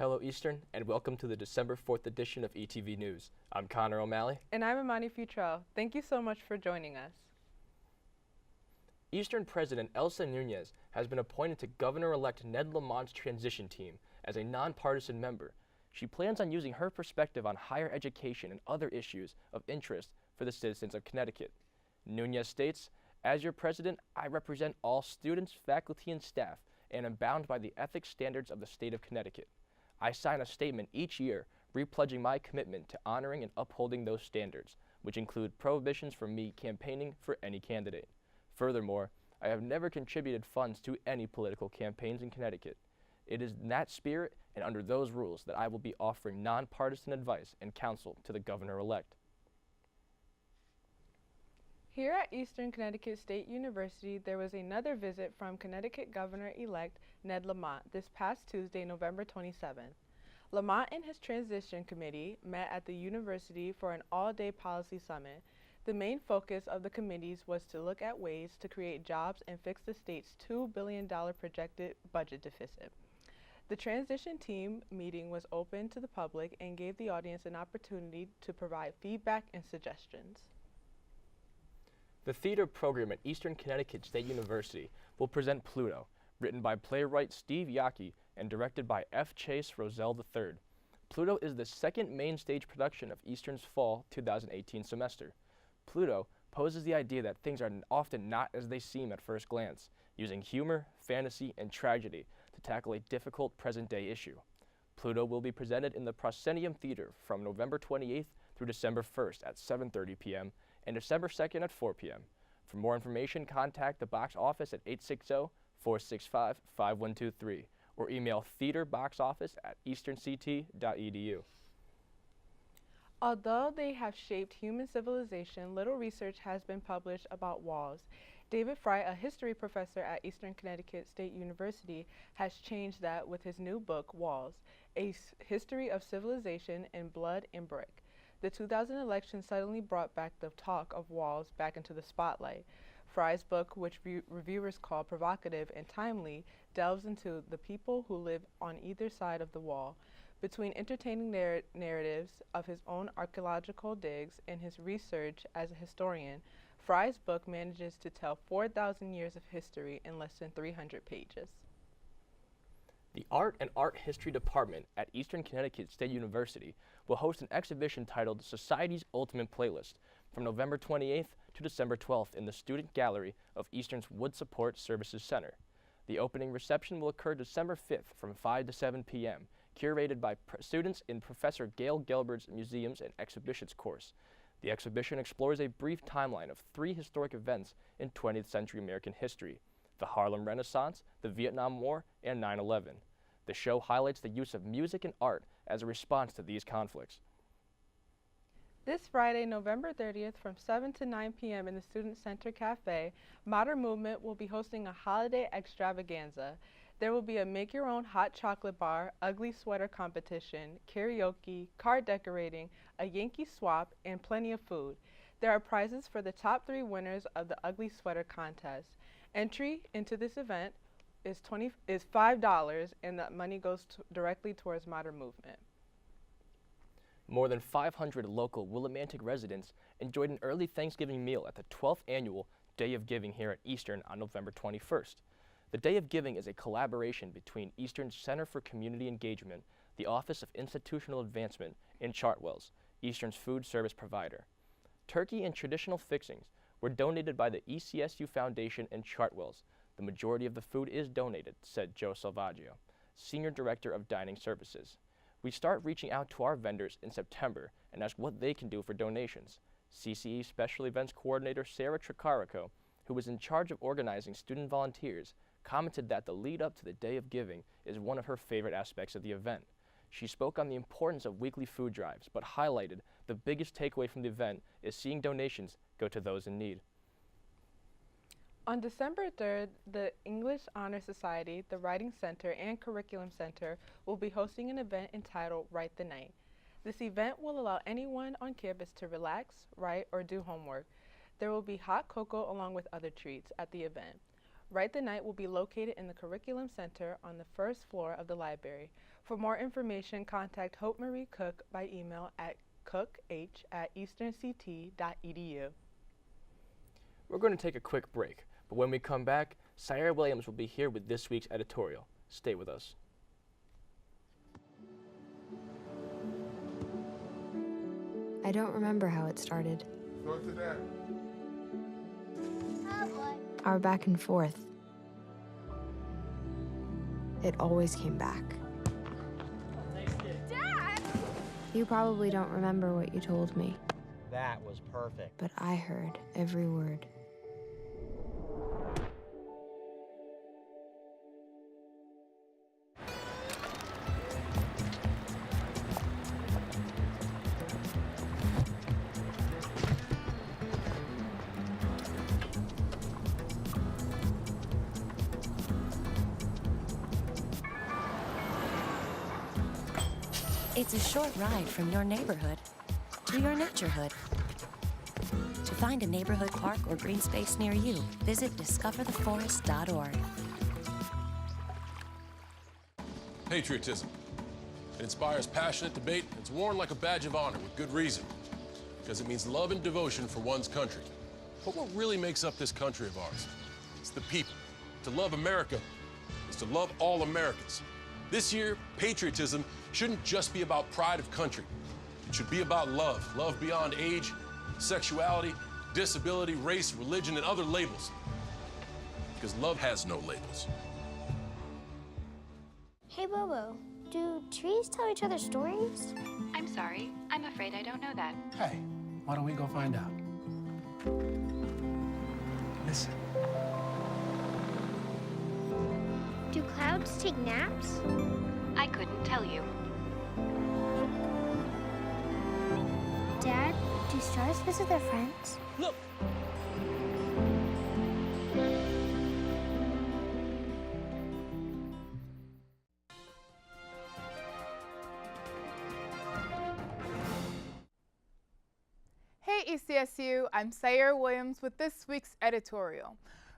Hello Eastern, and welcome to the December 4th edition of ETV News. I'm Connor O'Malley. And I'm Imani Futrell. Thank you so much for joining us. Eastern President Elsa Nunez has been appointed to Governor-elect Ned Lamont's transition team as a nonpartisan member. She plans on using her perspective on higher education and other issues of interest for the citizens of Connecticut. Nunez states, "As your president, I represent all students, faculty, and staff, and am bound by the ethics standards of the state of Connecticut. I sign a statement each year repledging my commitment to honoring and upholding those standards, which include prohibitions from me campaigning for any candidate. Furthermore, I have never contributed funds to any political campaigns in Connecticut. It is in that spirit and under those rules that I will be offering nonpartisan advice and counsel to the governor-elect." Here at Eastern Connecticut State University, there was another visit from Connecticut Governor-elect Ned Lamont this past Tuesday, November 27th. Lamont and his transition committee met at the university for an all-day policy summit. The main focus of the committees was to look at ways to create jobs and fix the state's $2 billion projected budget deficit. The transition team meeting was open to the public and gave the audience an opportunity to provide feedback and suggestions. The theater program at Eastern Connecticut State University will present Pluto, written by playwright Steve Yockey and directed by F. Chase Roselle III. Pluto is the second main stage production of Eastern's fall 2018 semester. Pluto poses the idea that things are often not as they seem at first glance, using humor, fantasy, and tragedy to tackle a difficult present-day issue. Pluto will be presented in the Proscenium Theater from November 28th through December 1st at 7:30 p.m. and December 2nd at 4 p.m. For more information, contact the box office at 860-465-5123 or email theaterboxoffice@easternct.edu. Although they have shaped human civilization, little research has been published about walls. David Fry, a history professor at Eastern Connecticut State University, has changed that with his new book, Walls, A History of Civilization in Blood and Brick. The 2000 election suddenly brought back the talk of walls back into the spotlight. Fry's book, which reviewers call provocative and timely, delves into the people who live on either side of the wall. Between entertaining narratives of his own archaeological digs and his research as a historian, Fry's book manages to tell 4,000 years of history in less than 300 pages. The Art and Art History Department at Eastern Connecticut State University will host an exhibition titled Society's Ultimate Playlist from November 28th to December 12th in the Student Gallery of Eastern's Wood Support Services Center. The opening reception will occur December 5th from 5 to 7 p.m., curated by students in Professor Gail Gelbert's Museums and Exhibitions course. The exhibition explores a brief timeline of 3 historic events in 20th century American history: the Harlem Renaissance, the Vietnam War, and 9/11. The show highlights the use of music and art as a response to these conflicts. This Friday, November 30th, from 7 to 9 p.m. in the Student Center Cafe, Modern Movement will be hosting a holiday extravaganza. There will be a make-your-own hot chocolate bar, ugly sweater competition, karaoke, card decorating, a Yankee swap, and plenty of food. There are prizes for the top 3 winners of the ugly sweater contest. Entry into this event is $5, and that money goes directly towards Modern Movement. More than 500 local Willimantic residents enjoyed an early Thanksgiving meal at the 12th annual Day of Giving here at Eastern on November 21st. The Day of Giving is a collaboration between Eastern's Center for Community Engagement, the Office of Institutional Advancement, and Chartwell's, Eastern's food service provider. Turkey and traditional fixings were donated by the ECSU Foundation and Chartwell's. The majority of the food is donated, said Joe Salvaggio, Senior Director of Dining Services. We start reaching out to our vendors in September and ask what they can do for donations. CCE Special Events Coordinator Sarah Tricarico, who was in charge of organizing student volunteers, commented that the lead up to the Day of Giving is one of her favorite aspects of the event. She spoke on the importance of weekly food drives, but highlighted the biggest takeaway from the event is seeing donations go to those in need. On December 3rd, the English Honor Society, the Writing Center, and Curriculum Center will be hosting an event entitled Write the Night. This event will allow anyone on campus to relax, write, or do homework. There will be hot cocoa along with other treats at the event. Write the Night will be located in the Curriculum Center on the first floor of the library. For more information, contact Hope Marie Cook by email at cookh@easternct.edu. We're going to take a quick break, but when we come back, Syra Williams will be here with this week's editorial. Stay with us. I don't remember how it started. Go to that. Oh boy. Our back and forth. It always came back. Dad! You probably don't remember what you told me, That was perfect. but I heard every word. It's a short ride from your neighborhood to your naturehood. To find a neighborhood park or green space near you, visit discovertheforest.org. Patriotism. It inspires passionate debate. It's worn like a badge of honor with good reason, because it means love and devotion for one's country. But what really makes up this country of ours? It's the people. To love America is to love all Americans. This year, patriotism shouldn't just be about pride of country. It should be about love. Love beyond age, sexuality, disability, race, religion, and other labels. Because love has no labels. Hey, Bobo, do trees tell each other stories? I'm sorry. I'm afraid I don't know that. Hey, why don't we go find out? Listen. Do clouds take naps? I couldn't tell you. Dad, do stars visit their friends? Look! Hey ECSU, I'm Syra Williams with this week's editorial.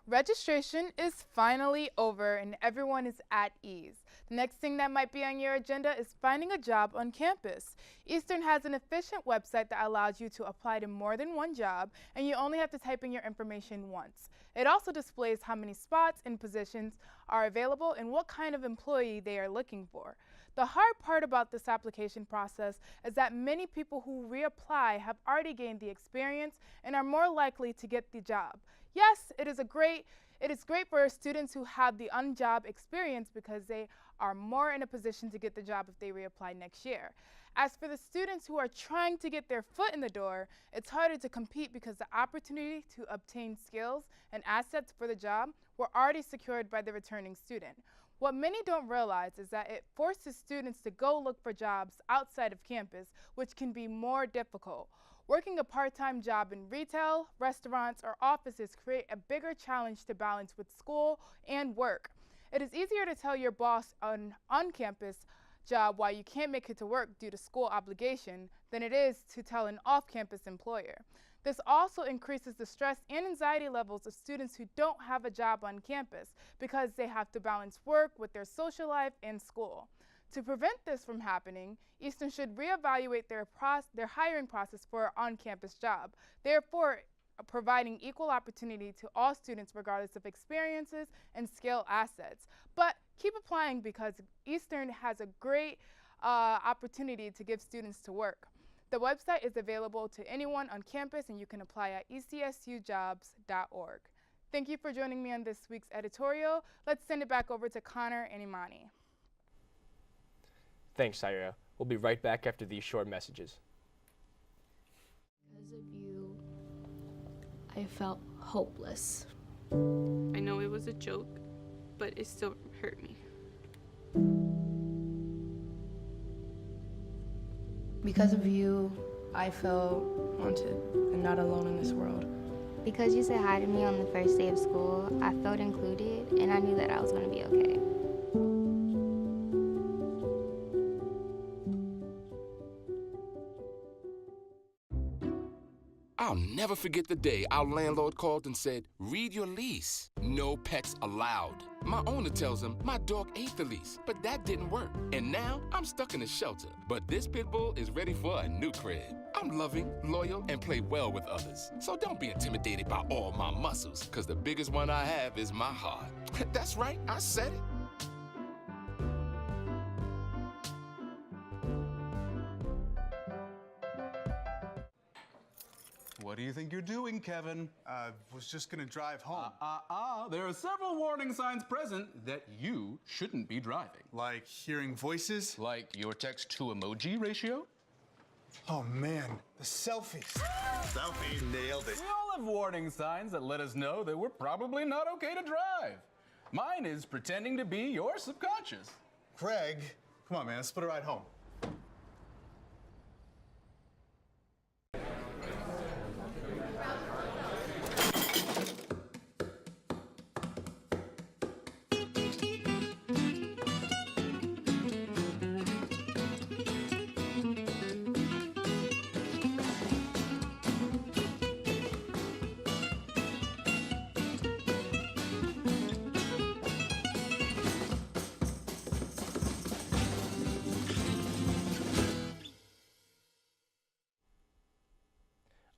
Registration is finally over and everyone is at ease. The next thing that might be on your agenda is finding a job on campus. Eastern has an efficient website that allows you to apply to more than one job, and you only have to type in your information once. It also displays how many spots and positions are available and what kind of employee they are looking for. The hard part about this application process is that many people who reapply have already gained the experience and are more likely to get the job. Yes, it is great for students who have the on-job experience because they are more in a position to get the job if they reapply next year. As for the students who are trying to get their foot in the door, it's harder to compete because the opportunity to obtain skills and assets for the job were already secured by the returning student. What many don't realize is that it forces students to go look for jobs outside of campus, which can be more difficult. Working a part-time job in retail, restaurants, or offices create a bigger challenge to balance with school and work. It is easier to tell your boss an on-campus job why you can't make it to work due to school obligation than it is to tell an off-campus employer. This also increases the stress and anxiety levels of students who don't have a job on campus because they have to balance work with their social life and school. To prevent this from happening, Eastern should reevaluate their hiring process for an on-campus job, therefore providing equal opportunity to all students regardless of experiences and skill assets. But keep applying because Eastern has a great opportunity to give students to work. The website is available to anyone on campus and you can apply at ecsujobs.org. Thank you for joining me on this week's editorial. Let's send it back over to Connor and Imani. Thanks, Syra. We'll be right back after these short messages. Because of you, I felt hopeless. I know it was a joke, but it still hurt me. Because of you, I felt wanted and not alone in this world. Because you said hi to me on the first day of school, I felt included and I knew that I was going to be okay. I'll never forget the day our landlord called and said, read your lease. No pets allowed. My owner tells him my dog ate the lease, but that didn't work. And now I'm stuck in a shelter. But this pit bull is ready for a new crib. I'm loving, loyal, and play well with others. So don't be intimidated by all my muscles, because the biggest one I have is my heart. That's right, I said it. What do you think you're doing, Kevin? Was just gonna drive home. There are several warning signs present that you shouldn't be driving. Like hearing voices? Like your text-to-emoji ratio? Oh man, the selfies. Selfie, nailed it. We all have warning signs that let us know that we're probably not okay to drive. Mine is pretending to be your subconscious. Craig, come on man, let's split a ride home.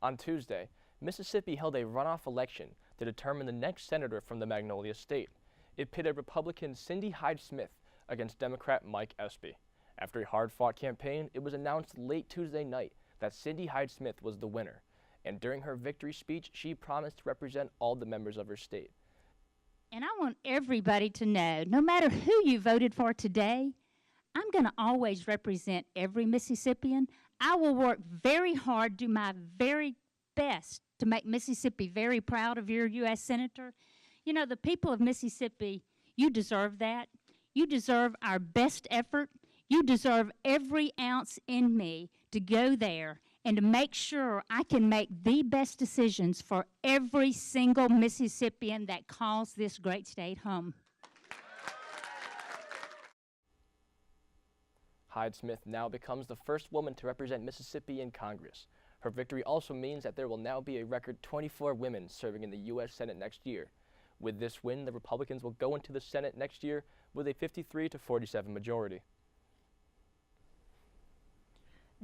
On Tuesday, Mississippi held a runoff election to determine the next senator from the Magnolia State. It pitted Republican Cindy Hyde-Smith against Democrat Mike Espy. After a hard-fought campaign, it was announced late Tuesday night that Cindy Hyde-Smith was the winner, and during her victory speech, she promised to represent all the members of her state. And I want everybody to know, no matter who you voted for today, I'm going to always represent every Mississippian. I will work very hard, do my very best to make Mississippi very proud of your U.S. Senator. You know, the people of Mississippi, you deserve that. You deserve our best effort. You deserve every ounce in me to go there and to make sure I can make the best decisions for every single Mississippian that calls this great state home. Hyde-Smith now becomes the first woman to represent Mississippi in Congress. Her victory also means that there will now be a record 24 women serving in the U.S. Senate next year. With this win, the Republicans will go into the Senate next year with a 53-47 majority.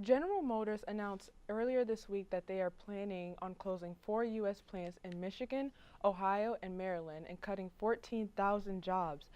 General Motors announced earlier this week that they are planning on closing 4 U.S. plants in Michigan, Ohio, and Maryland and cutting 14,000 jobs.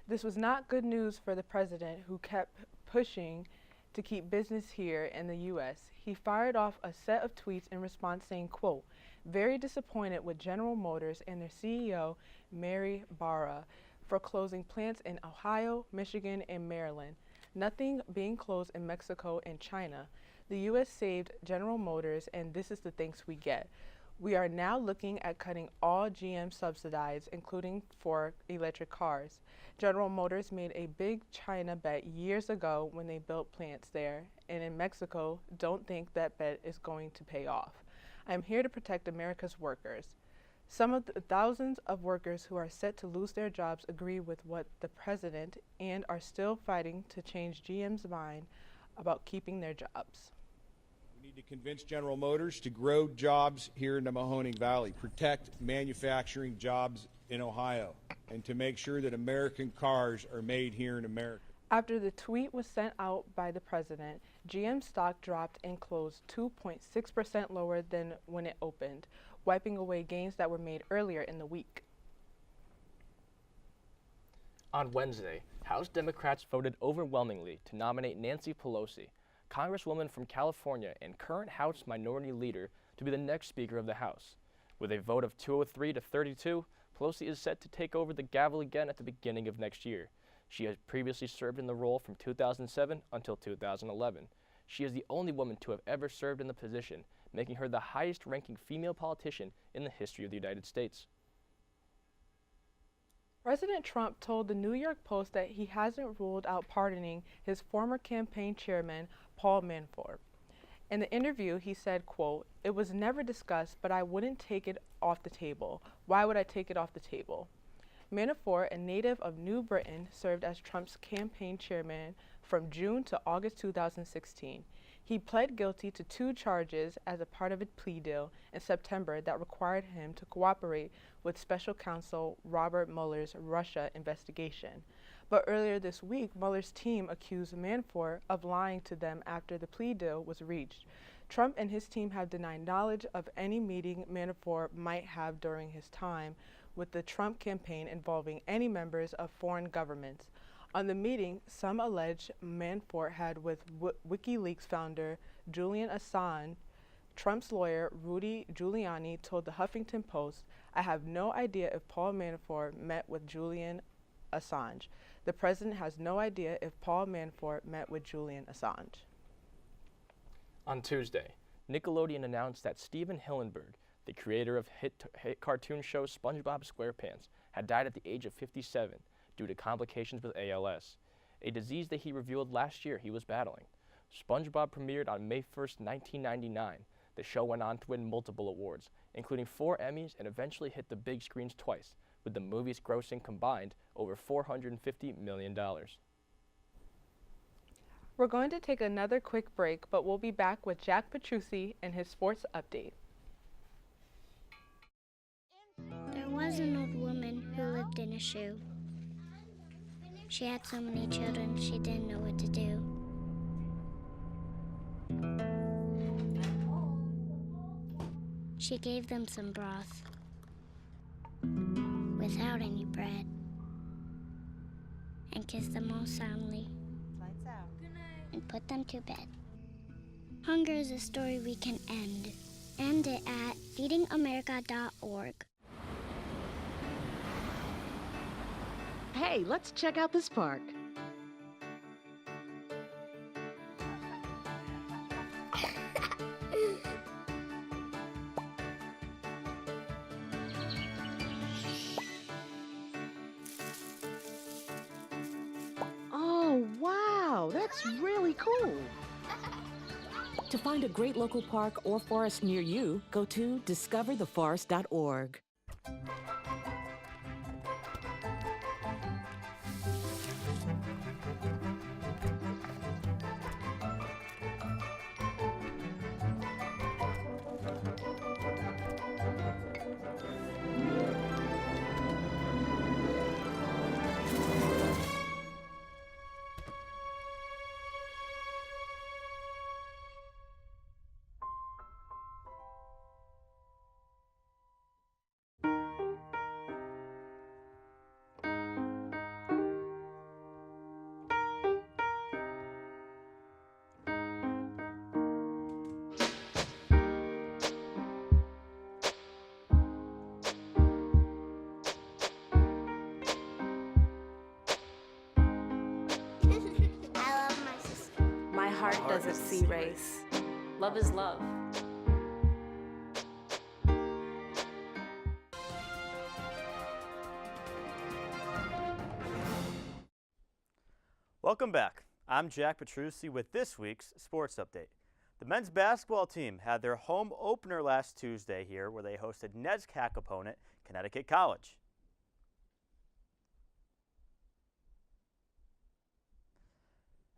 This was not good news for the president, who kept pushing to keep business here in the U.S. He fired off a set of tweets in response saying, quote, very disappointed with General Motors and their CEO, Mary Barra, for closing plants in Ohio, Michigan, and Maryland. Nothing being closed in Mexico and China. The U.S. saved General Motors, and this is the thanks we get. We are now looking at cutting all GM subsidies, including for electric cars. General Motors made a big China bet years ago when they built plants there, and in Mexico, don't think that bet is going to pay off. I am here to protect America's workers. Some of the thousands of workers who are set to lose their jobs agree with what the president and are still fighting to change GM's mind about keeping their jobs. We need to convince General Motors to grow jobs here in the Mahoning Valley, protect manufacturing jobs in Ohio, and to make sure that American cars are made here in America. After the tweet was sent out by the president, GM stock dropped and closed 2.6% lower than when it opened, wiping away gains that were made earlier in the week. On Wednesday, House Democrats voted overwhelmingly to nominate Nancy Pelosi, Congresswoman from California and current House Minority Leader, to be the next Speaker of the House. With a vote of 203 to 32, Pelosi is set to take over the gavel again at the beginning of next year. She has previously served in the role from 2007 until 2011. She is the only woman to have ever served in the position, making her the highest-ranking female politician in the history of the United States. President Trump told the New York Post that he hasn't ruled out pardoning his former campaign chairman, Paul Manafort. In the interview, he said, quote, it was never discussed, but I wouldn't take it off the table. Why would I take it off the table? Manafort, a native of New Britain, served as Trump's campaign chairman from June to August 2016. He pled guilty to 2 charges as a part of a plea deal in September that required him to cooperate with special counsel Robert Mueller's Russia investigation. But earlier this week, Mueller's team accused Manafort of lying to them after the plea deal was reached. Trump and his team have denied knowledge of any meeting Manafort might have during his time with the Trump campaign involving any members of foreign governments. On the meeting, some allege Manafort had with WikiLeaks founder Julian Assange. Trump's lawyer, Rudy Giuliani, told the Huffington Post, "I have no idea if Paul Manafort met with Julian Assange. The president has no idea if Paul Manafort met with Julian Assange." On Tuesday, Nickelodeon announced that Steven Hillenburg, the creator of hit cartoon show SpongeBob SquarePants, had died at the age of 57 due to complications with ALS, a disease that he revealed last year he was battling. SpongeBob premiered on May 1st, 1999. The show went on to win multiple awards, including 4 Emmys, and eventually hit the big screens twice, with the movies grossing combined over $450 million. We're going to take another quick break, but we'll be back with Jack Petrucci and his sports update. There was an old woman who lived in a shoe. She had so many children, she didn't know what to do. She gave them some broth without any bread and kissed them all soundly and put them to bed. Hunger is a story we can end. End it at feedingamerica.org. Hey, let's check out this park. Oh, wow, that's really cool. To find a great local park or forest near you, go to discovertheforest.org. Heart doesn't see race. Love is love. Welcome back. I'm Jack Petrucci with this week's Sports Update. The men's basketball team had their home opener last Tuesday here, where they hosted NESCAC opponent Connecticut College.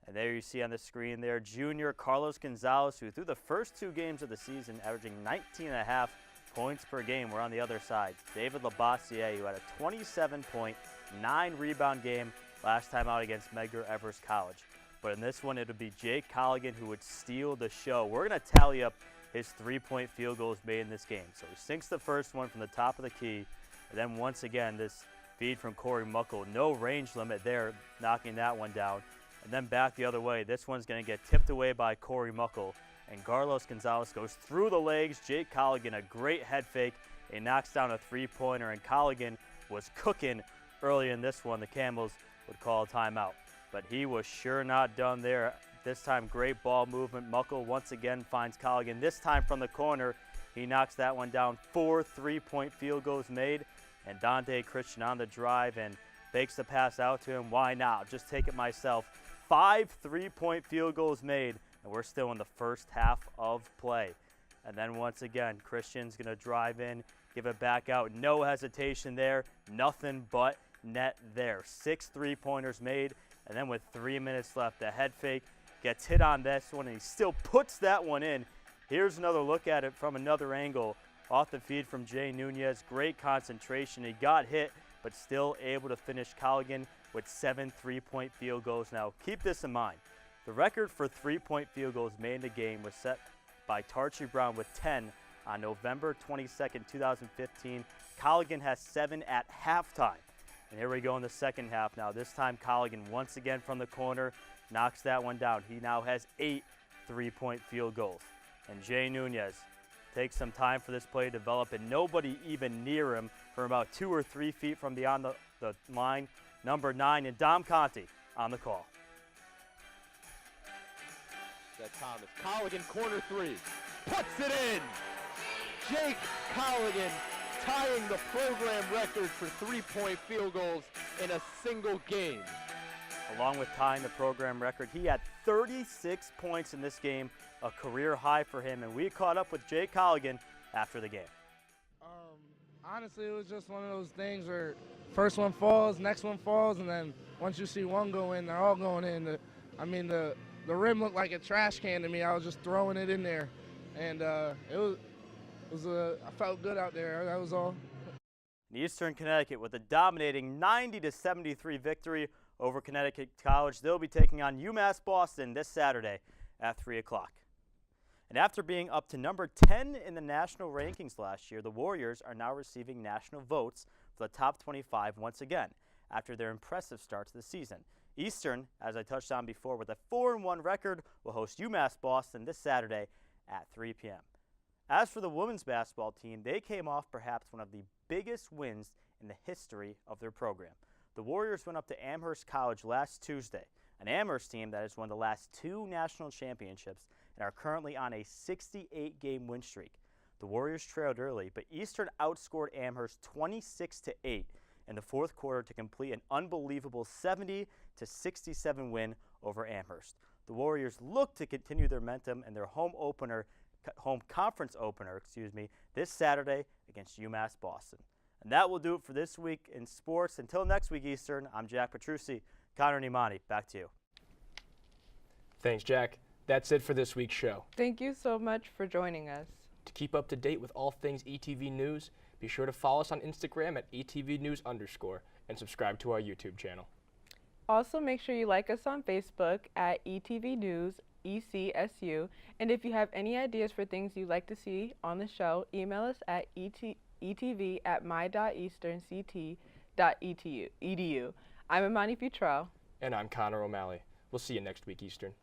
And there you see on the screen there, junior Carlos Gonzalez, who through the first 2 games of the season, averaging 19.5 points per game, were on the other side. David Labossiere, who had a 27-point, 9-rebound game last time out against Medgar Evers College. But in this one, it would be Jake Colligan who would steal the show. We're going to tally up his 3-point field goals made in this game. So he sinks the first one from the top of the key. And then once again, this feed from Corey Muckle. No range limit there, knocking that one down. And then back the other way. This one's going to get tipped away by Corey Muckle. And Carlos Gonzalez goes through the legs. Jake Colligan, a great head fake. He knocks down a 3-pointer. And Colligan was cooking early in this one. The Camels would call a timeout. But he was sure not done there. This time, great ball movement. Muckle once again finds Colligan. This time from the corner, he knocks that one down. 4 3-point field goals made. And Dante Christian on the drive and fakes the pass out to him. Why not? I'll just take it myself. 5 3-point field goals made, and we're still in the first half of play. And then once again, Christian's going to drive in, give it back out. No hesitation there. Nothing but net there. 6 3-pointers made, and then with 3 minutes left, the head fake gets hit on this one, and he still puts that one in. Here's another look at it from another angle. Off the feed from Jay Nunez. Great concentration. He got hit, but still able to finish Colligan with 7 three-point field goals. Now, keep this in mind. The record for three-point field goals made in the game was set by Tarchie Brown with 10 on November 22nd, 2015. Colligan has 7 at halftime. And here we go in the second half now. This time, Colligan once again from the corner knocks that one down. He now has 8 three-point field goals. And Jay Nunez takes some time for this play to develop, and nobody even near him from about 2 or 3 feet from beyond the line. Number 9, and Dom Conti on the call. That Thomas. Colligan, corner 3. Puts it in! Jake Colligan tying the program record for three-point field goals in a single game. Along with tying the program record, he had 36 points in this game, a career high for him, and we caught up with Jake Colligan after the game. Honestly, it was just one of those things where first one falls, next one falls, and then once you see one go in, they're all going in. The rim looked like a trash can to me. I was just throwing it in there, and I felt good out there. That was all. Eastern Connecticut with a dominating 90-73 victory over Connecticut College. They'll be taking on UMass Boston this Saturday at 3 o'clock. And after being up to number 10 in the national rankings last year, the Warriors are now receiving national votes for the top 25 once again after their impressive start to the season. Eastern, as I touched on before, with a 4-1 record, will host UMass Boston this Saturday at 3 p.m. As for the women's basketball team, they came off perhaps one of the biggest wins in the history of their program. The Warriors went up to Amherst College last Tuesday, an Amherst team that has won the last 2 national championships and are currently on a 68-game win streak. The Warriors trailed early, but Eastern outscored Amherst 26-8 in the fourth quarter to complete an unbelievable 70-67 win over Amherst. The Warriors look to continue their momentum in their home conference opener, this Saturday against UMass Boston. And that will do it for this week in sports. Until next week, Eastern, I'm Jack Petrucci. Connor Nimani, back to you. Thanks, Jack. That's it for this week's show. Thank you so much for joining us. To keep up to date with all things ETV News, be sure to follow us on Instagram at ETVNews_ and subscribe to our YouTube channel. Also, make sure you like us on Facebook at ETV News ECSU. And if you have any ideas for things you'd like to see on the show, email us at etv@my.easternct.edu. I'm Imani Futrell. And I'm Connor O'Malley. We'll see you next week, Eastern.